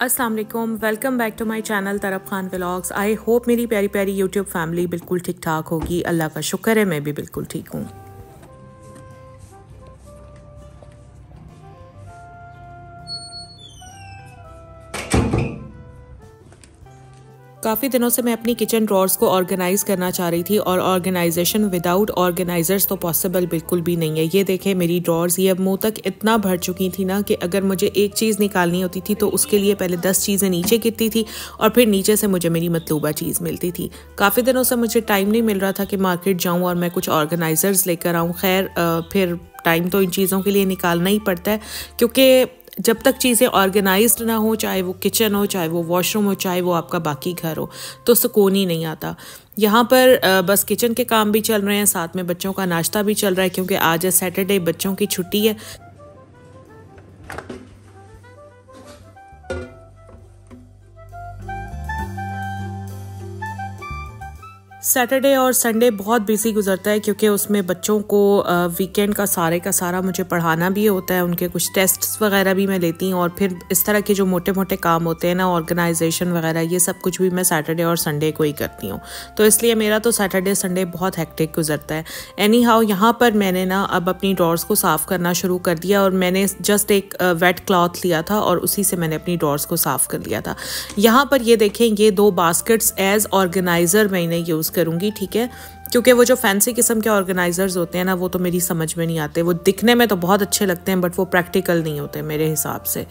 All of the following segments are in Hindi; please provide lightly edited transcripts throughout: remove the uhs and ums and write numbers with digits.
अस्सलाम वालेकुम, welcome back to my channel Taraf Khan vlogs. I hope मेरी प्यारी प्यारी यूट्यूब फैमिली बिल्कुल ठीक ठाक होगी। अल्लाह का शुक्र है मैं भी बिल्कुल ठीक हूँ। काफ़ी दिनों से मैं अपनी किचन ड्रॉर्स को ऑर्गेनाइज़ करना चाह रही थी और ऑर्गेनाइजेशन विदाउट ऑर्गेनाइजर्स तो पॉसिबल बिल्कुल भी नहीं है। ये देखें मेरी ड्रॉर्स ये अब मुंह तक इतना भर चुकी थी ना कि अगर मुझे एक चीज़ निकालनी होती थी तो उसके लिए पहले 10 चीज़ें नीचे गिरती थी और फिर नीचे से मुझे मेरी मतलूबा चीज़ मिलती थी। काफ़ी दिनों से मुझे टाइम नहीं मिल रहा था कि मार्केट जाऊँ और मैं कुछ ऑर्गेनाइजर्स लेकर आऊँ। खैर फिर टाइम तो इन चीज़ों के लिए निकालना ही पड़ता है, क्योंकि जब तक चीज़ें ऑर्गेनाइज्ड ना हो, चाहे वो किचन हो, चाहे वो वॉशरूम हो, चाहे वो आपका बाकी घर हो, तो सुकून ही नहीं आता। यहाँ पर बस किचन के काम भी चल रहे हैं, साथ में बच्चों का नाश्ता भी चल रहा है, क्योंकि आज है सैटरडे, बच्चों की छुट्टी है। सैटरडे और संडे बहुत बिजी गुजरता है, क्योंकि उसमें बच्चों को वीकेंड का सारा मुझे पढ़ाना भी होता है। उनके कुछ टेस्ट्स वगैरह भी मैं लेती हूँ और फिर इस तरह के जो मोटे मोटे काम होते हैं ना, ऑर्गेनाइजेशन वगैरह, ये सब कुछ भी मैं सैटरडे और संडे को ही करती हूँ। तो इसलिए मेरा तो सैटरडे संडे बहुत हेक्टिक गुजरता है। एनी हाउ यहाँ पर मैंने ना अब अपनी ड्रॉर्स को साफ़ करना शुरू कर दिया और मैंने जस्ट एक वेट क्लॉथ लिया था और उसी से मैंने अपनी ड्रॉर्स को साफ़ कर लिया था। यहाँ पर ये देखें, ये 2 बास्केट्स एज ऑर्गेनाइज़र मैंने यूज़ करूंगी, ठीक है, क्योंकि वो जो फैंसी किस्म के ऑर्गेनाइजर्स होते हैं ना, वो तो मेरी समझ में नहीं आते। वो दिखने में तो बहुत अच्छे लगते हैं बट वो प्रैक्टिकल नहीं होते मेरे हिसाब से।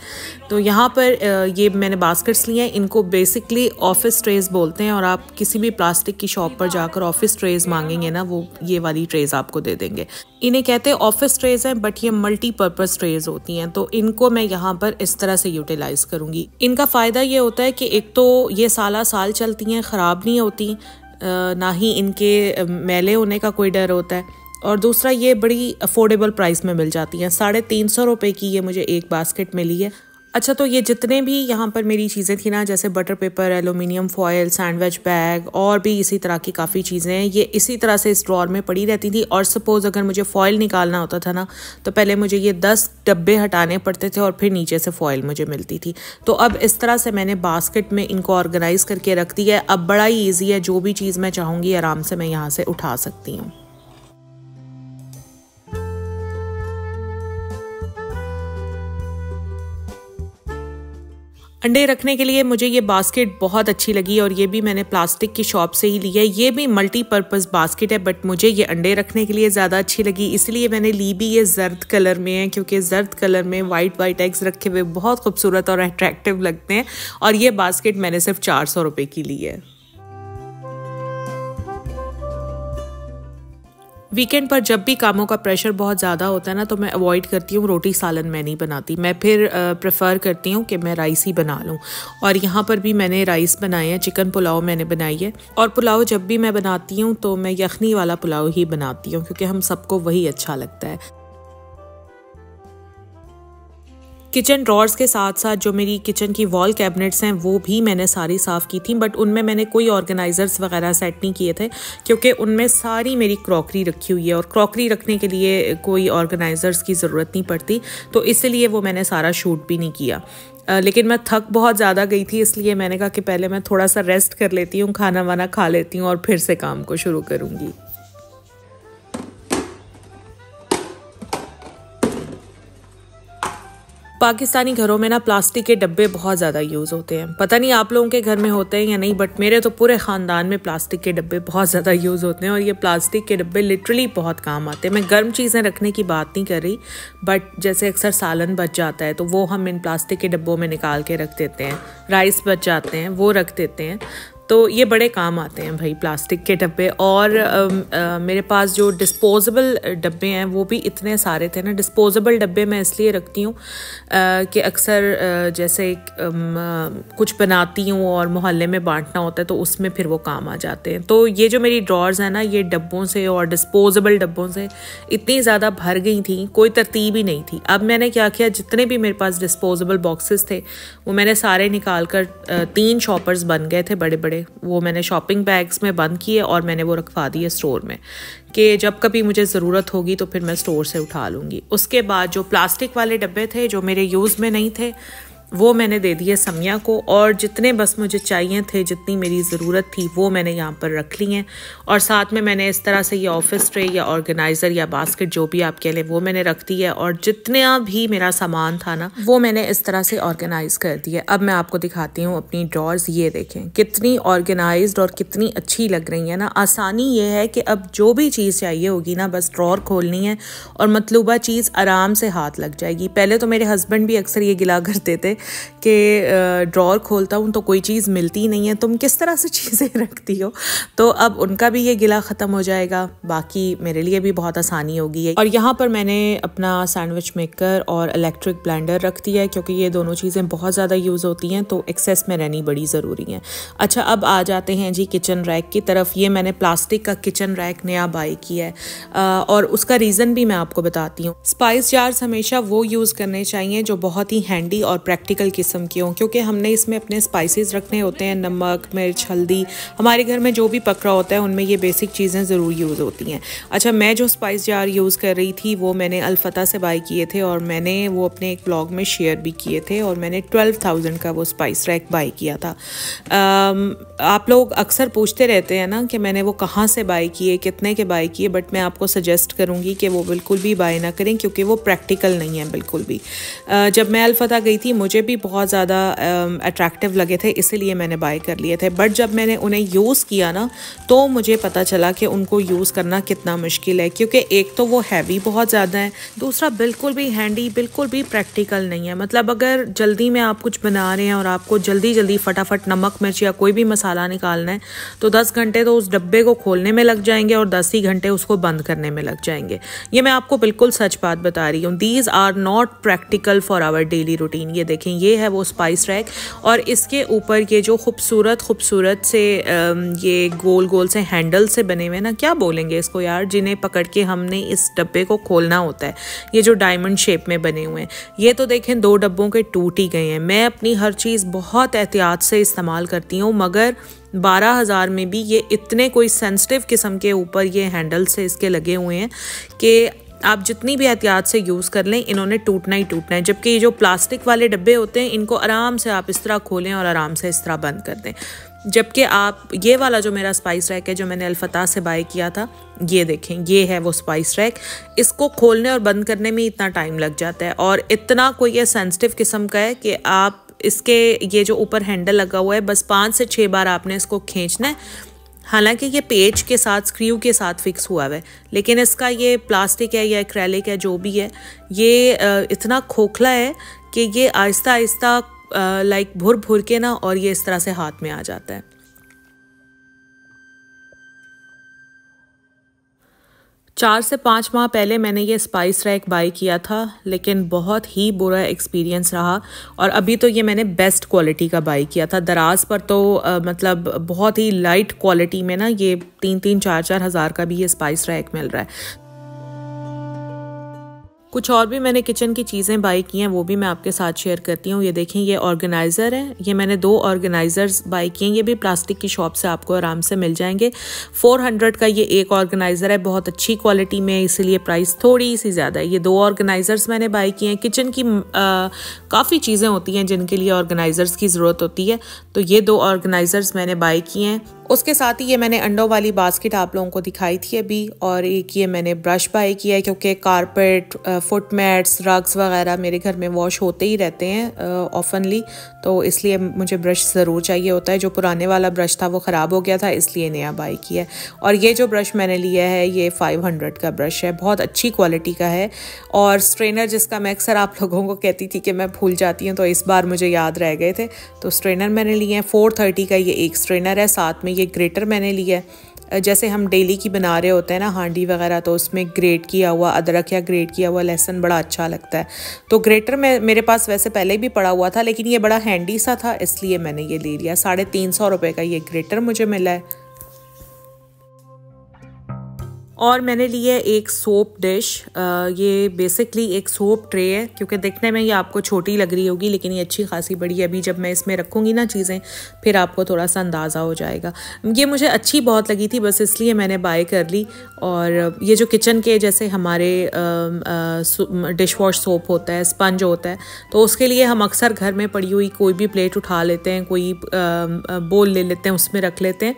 तो यहाँ पर ये मैंने बास्केट्स लिए हैं। इनको बेसिकली ऑफिस ट्रेज बोलते हैं और आप किसी भी प्लास्टिक की शॉप पर जाकर ऑफिस ट्रेज मांगेंगे ना, वो ये वाली ट्रेज आपको दे देंगे। इन्हें कहते हैं ऑफिस ट्रेज हैं, बट ये मल्टीपर्पज़ ट्रेज होती हैं। तो इनको मैं यहाँ पर इस तरह से यूटिलाइज करूँगी। इनका फ़ायदा ये होता है कि एक तो ये साल चलती हैं, ख़राब नहीं होती, ना ही इनके मैले होने का कोई डर होता है, और दूसरा ये बड़ी अफोर्डेबल प्राइस में मिल जाती हैं। 350 रुपये की ये मुझे एक बास्केट मिली है। अच्छा, तो ये जितने भी यहाँ पर मेरी चीज़ें थी ना, जैसे butter paper, aluminium foil, sandwich bag और भी इसी तरह की काफ़ी चीज़ें हैं, ये इसी तरह से इस ड्रॉर में पड़ी रहती थी। और सपोज़ अगर मुझे फॉयल निकालना होता था ना, तो पहले मुझे ये 10 डब्बे हटाने पड़ते थे और फिर नीचे से फॉयल मुझे मिलती थी। तो अब इस तरह से मैंने बास्केट में इनको ऑर्गेनाइज़ करके रख दिया है। अब बड़ा ही ईजी है, जो भी चीज़ मैं चाहूँगी आराम से मैं यहाँ से उठा सकती हूँ। अंडे रखने के लिए मुझे ये बास्केट बहुत अच्छी लगी और ये भी मैंने प्लास्टिक की शॉप से ही ली है। ये भी मल्टीपर्पज़ बास्केट है, बट मुझे ये अंडे रखने के लिए ज़्यादा अच्छी लगी, इसलिए मैंने ली भी ये जर्द कलर में है, क्योंकि जर्द कलर में वाइट एग्स रखे हुए बहुत खूबसूरत और अट्रैक्टिव लगते हैं। और ये बास्केट मैंने सिर्फ 400 रुपये की ली है। वीकेंड पर जब भी कामों का प्रेशर बहुत ज़्यादा होता है ना, तो मैं अवॉइड करती हूँ, रोटी सालन मैं नहीं बनाती। मैं फिर प्रेफर करती हूँ कि मैं राइस ही बना लूँ। और यहाँ पर भी मैंने राइस बनाए हैं, चिकन पुलाव मैंने बनाई है। और पुलाव जब भी मैं बनाती हूँ तो मैं यखनी वाला पुलाव ही बनाती हूँ, क्योंकि हम सबको वही अच्छा लगता है। किचन ड्रॉर्स के साथ साथ जो मेरी किचन की वॉल कैबिनेट्स हैं वो भी मैंने सारी साफ़ की थी, बट उनमें मैंने कोई ऑर्गेनाइजर्स वगैरह सेट नहीं किए थे, क्योंकि उनमें सारी मेरी क्रॉकरी रखी हुई है और क्रॉकरी रखने के लिए कोई ऑर्गेनाइजर्स की ज़रूरत नहीं पड़ती, तो इसलिए वो मैंने सारा शूट भी नहीं किया। लेकिन मैं थक बहुत ज़्यादा गई थी, इसलिए मैंने कहा कि पहले मैं थोड़ा सा रेस्ट कर लेती हूँ, खाना वाना खा लेती हूँ और फिर से काम को शुरू करूँगी। पाकिस्तानी घरों में ना प्लास्टिक के डब्बे बहुत ज़्यादा यूज़ होते हैं। पता नहीं आप लोगों के घर में होते हैं या नहीं, बट मेरे तो पूरे ख़ानदान में प्लास्टिक के डब्बे बहुत ज़्यादा यूज़ होते हैं। और ये प्लास्टिक के डब्बे लिटरली बहुत काम आते हैं। मैं गर्म चीज़ें रखने की बात नहीं कर रही, बट जैसे अक्सर सालन बच जाता है तो वो हम इन प्लास्टिक के डब्बों में निकाल के रख देते हैं। राइस बच जाते हैं, वो रख देते हैं। तो ये बड़े काम आते हैं भाई प्लास्टिक के डब्बे। और मेरे पास जो डिस्पोजेबल डब्बे हैं वो भी इतने सारे थे ना। डिस्पोजेबल डब्बे मैं इसलिए रखती हूँ कि अक्सर जैसे कुछ बनाती हूँ और मोहल्ले में बांटना होता है तो उसमें फिर वो काम आ जाते हैं। तो ये जो मेरी ड्रॉर्स हैं ना, ये डब्बों से और डिस्पोजेबल डब्बों से इतनी ज़्यादा भर गई थी, कोई तरतीब ही नहीं थी। अब मैंने क्या किया, जितने भी मेरे पास डिस्पोजेबल बॉक्सेस थे वो मैंने सारे निकाल कर 3 शॉपर्स बन गए थे बड़े बड़े, वो मैंने शॉपिंग बैग्स में बंद किए और मैंने वो रखवा दिए स्टोर में, कि जब कभी मुझे ज़रूरत होगी तो फिर मैं स्टोर से उठा लूँगी। उसके बाद जो प्लास्टिक वाले डब्बे थे जो मेरे यूज़ में नहीं थे, वो मैंने दे दिए समिया को, और जितने बस मुझे चाहिए थे, जितनी मेरी ज़रूरत थी, वो मैंने यहाँ पर रख ली हैं। और साथ में मैंने इस तरह से ये ऑफिस ट्रे या ऑर्गेनाइज़र या बास्केट जो भी आप कह लें वो मैंने रख दी है। और जितना भी मेरा सामान था ना वो मैंने इस तरह से ऑर्गेनाइज़ कर दिया। अब मैं आपको दिखाती हूँ अपनी ड्रॉर्स। ये देखें कितनी ऑर्गेनाइज्ड और कितनी अच्छी लग रही है ना। आसानी ये है कि अब जो भी चीज़ चाहिए होगी ना बस ड्रॉर खोलनी है और मतलूबा चीज़ आराम से हाथ लग जाएगी। पहले तो मेरे हस्बैंड भी अक्सर ये गिला करते थे कि ड्रॉर खोलता हूँ तो कोई चीज़ मिलती ही नहीं है, तुम किस तरह से चीज़ें रखती हो। तो अब उनका भी ये गिला ख़त्म हो जाएगा, बाकी मेरे लिए भी बहुत आसानी होगी। और यहाँ पर मैंने अपना सैंडविच मेकर और इलेक्ट्रिक ब्लेंडर रख दिया है क्योंकि ये दोनों चीज़ें बहुत ज़्यादा यूज़ होती हैं तो एक्सेस में रहनी बड़ी ज़रूरी है। अच्छा, अब आ जाते हैं जी किचन रैक की तरफ। ये मैंने प्लास्टिक का किचन रैक नया बाय किया है और उसका रीज़न भी मैं आपको बताती हूँ। स्पाइस जार्स हमेशा वो यूज़ करने चाहिए जो बहुत ही हैंडी और प्रैक्टिकल किस्म की हों, क्योंकि हमने इसमें अपने स्पाइसेस रखने होते हैं, नमक, मिर्च, हल्दी, हमारे घर में जो भी पक रहा होता है उनमें ये बेसिक चीज़ें ज़रूर यूज़ होती हैं। अच्छा, मैं जो स्पाइस जार यूज़ कर रही थी वो मैंने अल्फता से बाय किए थे और मैंने वो अपने एक ब्लॉग में शेयर भी किए थे और मैंने 12,000 का वो स्पाइस रैक बाय किया था। आप लोग अक्सर पूछते रहते हैं ना कि मैंने वो कहाँ से बाय किए, कितने के बाय किए, बट मैं आपको सजेस्ट करूँगी कि वो बिल्कुल भी बाय ना करें क्योंकि वो प्रैक्टिकल नहीं है बिल्कुल भी। जब मैं अल्फता गई थी मुझे भी बहुत ज़्यादा अट्रैक्टिव लगे थे, इसीलिए मैंने बाय कर लिए थे। बट जब मैंने उन्हें यूज़ किया ना तो मुझे पता चला कि उनको यूज़ करना कितना मुश्किल है, क्योंकि एक तो वो हैवी बहुत ज़्यादा है, दूसरा बिल्कुल भी हैंडी, बिल्कुल भी प्रैक्टिकल नहीं है। मतलब अगर जल्दी में आप कुछ बना रहे हैं और आपको जल्दी जल्दी फटाफट नमक, मिर्च या कोई भी मसाला निकालना है तो 10 घंटे तो उस डब्बे को खोलने में लग जाएंगे और 10 ही घंटे उसको बंद करने में लग जाएंगे। ये मैं आपको बिल्कुल सच बात बता रही हूँ। These are not practical for our daily routine. ये देखें, ये है वो स्पाइस रैक और इसके ऊपर ये जो खूबसूरत से ये गोल गोल से हैंडल से बने हुए ना, क्या बोलेंगे इसको यार, जिन्हें पकड़ के हमने इस डब्बे को खोलना होता है। ये जो डायमंड शेप में बने हुए हैं, ये तो देखें 2 डब्बों के टूट ही गए हैं। मैं अपनी हर चीज़ बहुत एहतियात से इस्तेमाल करती हूँ, मगर 12,000 में भी ये इतने कोई सेंसिटिव किस्म के ऊपर ये हैंडल से इसके लगे हुए हैं कि आप जितनी भी एहतियात से यूज़ कर लें इन्होंने टूटना ही टूटना है। जबकि ये जो प्लास्टिक वाले डब्बे होते हैं इनको आराम से आप इस तरह खोलें और आराम से इस तरह बंद कर दें। जबकि आप ये वाला जो मेरा स्पाइस रैक है जो मैंने अल्फता से बाय किया था, ये देखें, ये है वो स्पाइस रैक। इसको खोलने और बंद करने में इतना टाइम लग जाता है और इतना कोई ये सेंसिटिव किस्म का है कि आप इसके ये जो ऊपर हैंडल लगा हुआ है बस 5 से 6 बार आपने इसको खींचना है। हालांकि ये पेज के साथ, स्क्रू के साथ फिक्स हुआ है, लेकिन इसका ये प्लास्टिक है या एक्रेलिक है जो भी है, ये इतना खोखला है कि ये आहिस्ता आहिस्ता लाइक भुर के ना और ये इस तरह से हाथ में आ जाता है। 4 से 5 माह पहले मैंने ये स्पाइस रैक बाय किया था, लेकिन बहुत ही बुरा एक्सपीरियंस रहा और अभी तो ये मैंने बेस्ट क्वालिटी का बाय किया था। दराज पर तो मतलब बहुत ही लाइट क्वालिटी में ना ये 3-3, 4-4 हज़ार का भी ये स्पाइस रैक मिल रहा है। कुछ और भी मैंने किचन की चीज़ें बाय की हैं, वो भी मैं आपके साथ शेयर करती हूँ। ये देखें, ये ऑर्गेनाइज़र है, ये मैंने 2 ऑर्गेनाइज़र्स बाय किए हैं। ये भी प्लास्टिक की शॉप से आपको आराम से मिल जाएंगे। 400 का ये एक ऑर्गेनाइज़र है, बहुत अच्छी क्वालिटी में, इसीलिए प्राइस थोड़ी सी ज़्यादा है। ये 2 ऑर्गेनाइज़र्स मैंने बाय किए हैं। किचन की काफ़ी चीज़ें होती हैं जिनके लिए ऑर्गेनाइज़र्स की ज़रूरत होती है, तो ये 2 ऑर्गेनाइज़र्स मैंने बाय किए हैं। उसके साथ ही ये मैंने अंडों वाली बास्केट आप लोगों को दिखाई थी अभी, और एक ये मैंने ब्रश बाय किया है क्योंकि कारपेट, फुट मैट्स, रग्स वगैरह मेरे घर में वॉश होते ही रहते हैं ऑफनली, तो इसलिए मुझे ब्रश ज़रूर चाहिए होता है। जो पुराने वाला ब्रश था वो ख़राब हो गया था, इसलिए नया बाय किया है। और ये जो ब्रश मैंने लिया है ये 500 का ब्रश है, बहुत अच्छी क्वालिटी का है। और स्ट्रेनर, जिसका मैं अक्सर आप लोगों को कहती थी कि मैं भूल जाती हूँ, तो इस बार मुझे याद रह गए थे, तो स्ट्रेनर मैंने लिए हैं। 430 का ये एक स्ट्रेनर है, साथ में ये ग्रेटर मैंने लिया है। जैसे हम डेली की बना रहे होते हैं ना हांडी वगैरह, तो उसमें ग्रेट किया हुआ अदरक या ग्रेट किया हुआ लहसुन बड़ा अच्छा लगता है, तो ग्रेटर में मेरे पास वैसे पहले भी पड़ा हुआ था, लेकिन ये बड़ा हैंडी सा था इसलिए मैंने ये ले लिया। 350 रुपये का ये ग्रेटर मुझे मिला है। और मैंने लिए एक सोप डिश। ये बेसिकली एक सोप ट्रे है, क्योंकि देखने में ये आपको छोटी लग रही होगी लेकिन ये अच्छी खासी बड़ी है। अभी जब मैं इसमें रखूँगी ना चीज़ें फिर आपको थोड़ा सा अंदाज़ा हो जाएगा। ये मुझे अच्छी बहुत लगी थी, बस इसलिए मैंने बाय कर ली। और ये जो किचन के जैसे हमारे डिश वॉश सोप होता है, स्पंज होता है, तो उसके लिए हम अक्सर घर में पड़ी हुई कोई भी प्लेट उठा लेते हैं, कोई बोल ले लेते हैं, उसमें रख लेते हैं,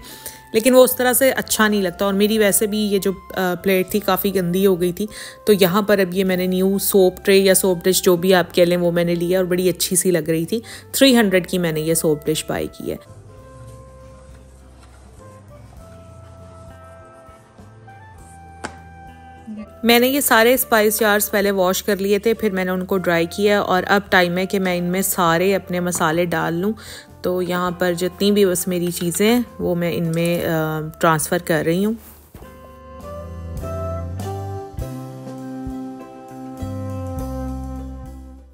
लेकिन वो उस तरह से अच्छा नहीं लगता। और मेरी वैसे भी ये जो प्लेट थी काफ़ी गंदी हो गई थी, तो यहाँ पर अब ये मैंने न्यू सोप ट्रे या सोप डिश जो भी आप कह लें वो मैंने लिया और बड़ी अच्छी सी लग रही थी। 300 की मैंने ये सोप डिश बाय की है। मैंने ये सारे स्पाइस जार्स पहले वॉश कर लिए थे, फिर मैंने उनको ड्राई किया और अब टाइम है कि मैं इनमें सारे अपने मसाले डाल लूँ। तो यहाँ पर जितनी भी बस मेरी चीज़ें हैं वो मैं इनमें ट्रांसफ़र कर रही हूँ।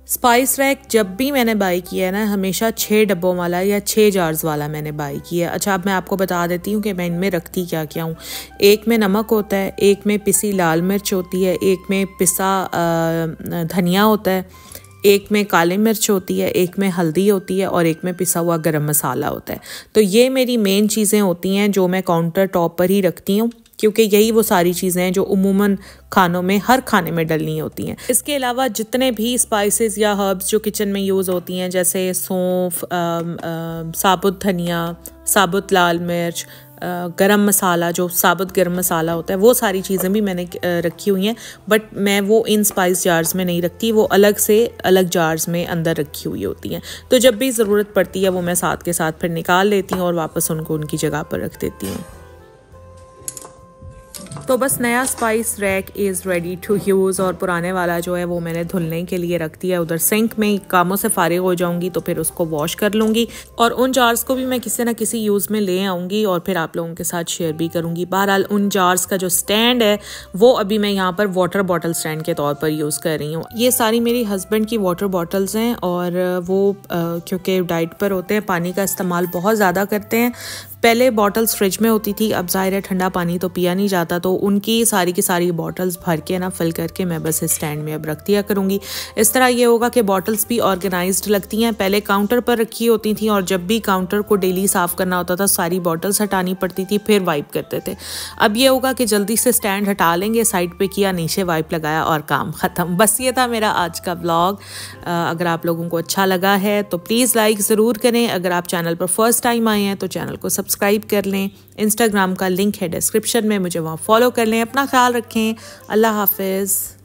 स्पाइस रैक जब भी मैंने बाई किया है ना, हमेशा 6 डब्बों वाला या 6 जार्स वाला मैंने बाई किया है। अच्छा, अब मैं आपको बता देती हूँ कि मैं इनमें रखती क्या क्या हूँ। एक में नमक होता है, एक में पिसी लाल मिर्च होती है, एक में पिसा धनिया होता है, एक में काली मिर्च होती है, एक में हल्दी होती है और एक में पिसा हुआ गरम मसाला होता है। तो ये मेरी मेन चीज़ें होती हैं जो मैं काउंटर टॉप पर ही रखती हूँ, क्योंकि यही वो सारी चीज़ें हैं जो उमूमन खानों में हर खाने में डलनी होती हैं। इसके अलावा जितने भी स्पाइसेस या हर्ब्स जो किचन में यूज़ होती हैं, जैसे सौंफ, साबुत धनिया, साबुत लाल मिर्च, गरम मसाला, जो साबुत गरम मसाला होता है, वो सारी चीज़ें भी मैंने रखी हुई हैं। बट मैं वो इन स्पाइस जार्स में नहीं रखती, वो अलग से अलग जार्स में अंदर रखी हुई होती हैं। तो जब भी ज़रूरत पड़ती है वो मैं साथ के साथ फिर निकाल लेती हूँ और वापस उनको उनकी जगह पर रख देती हूँ। तो बस नया spice rack is ready to use और पुराने वाला जो है वो मैंने धुलने के लिए रख दिया उधर सिंक में। कामों से फारिग हो जाऊंगी तो फिर उसको वॉश कर लूँगी और उन जार्स को भी मैं किसी ना किसी यूज़ में ले आऊँगी और फिर आप लोगों के साथ शेयर भी करूँगी। बहरहाल उन जार्स का जो स्टैंड है वो अभी मैं यहाँ पर वाटर बॉटल स्टैंड के तौर पर यूज़ कर रही हूँ। ये सारी मेरी हस्बैंड की वाटर बॉटल्स हैं और वो क्योंकि डाइट पर होते हैं, पानी का इस्तेमाल बहुत ज़्यादा करते हैं। पहले बॉटल्स फ्रिज में होती थी, अब ज़ाहिर है ठंडा पानी तो पिया नहीं जाता, तो उनकी सारी की सारी बॉटल्स भर के ना फिल करके मैं बस स्टैंड में अब रख दिया करूँगी। इस तरह ये होगा कि बॉटल्स भी ऑर्गेनाइज्ड लगती हैं। पहले काउंटर पर रखी होती थी और जब भी काउंटर को डेली साफ़ करना होता था सारी बॉटल्स हटानी पड़ती थी, फिर वाइप करते थे। अब ये होगा कि जल्दी से स्टैंड हटा लेंगे, साइड पर किया, नीचे वाइप लगाया और काम ख़त्म। बस ये था मेरा आज का व्लॉग। अगर आप लोगों को अच्छा लगा है तो प्लीज़ लाइक ज़रूर करें। अगर आप चैनल पर फर्स्ट टाइम आए हैं तो चैनल को सब्सक्राइब कर लें। इंस्टाग्राम का लिंक है डिस्क्रिप्शन में, मुझे वहाँ फॉलो कर लें। अपना ख्याल रखें। अल्लाह हाफिज़।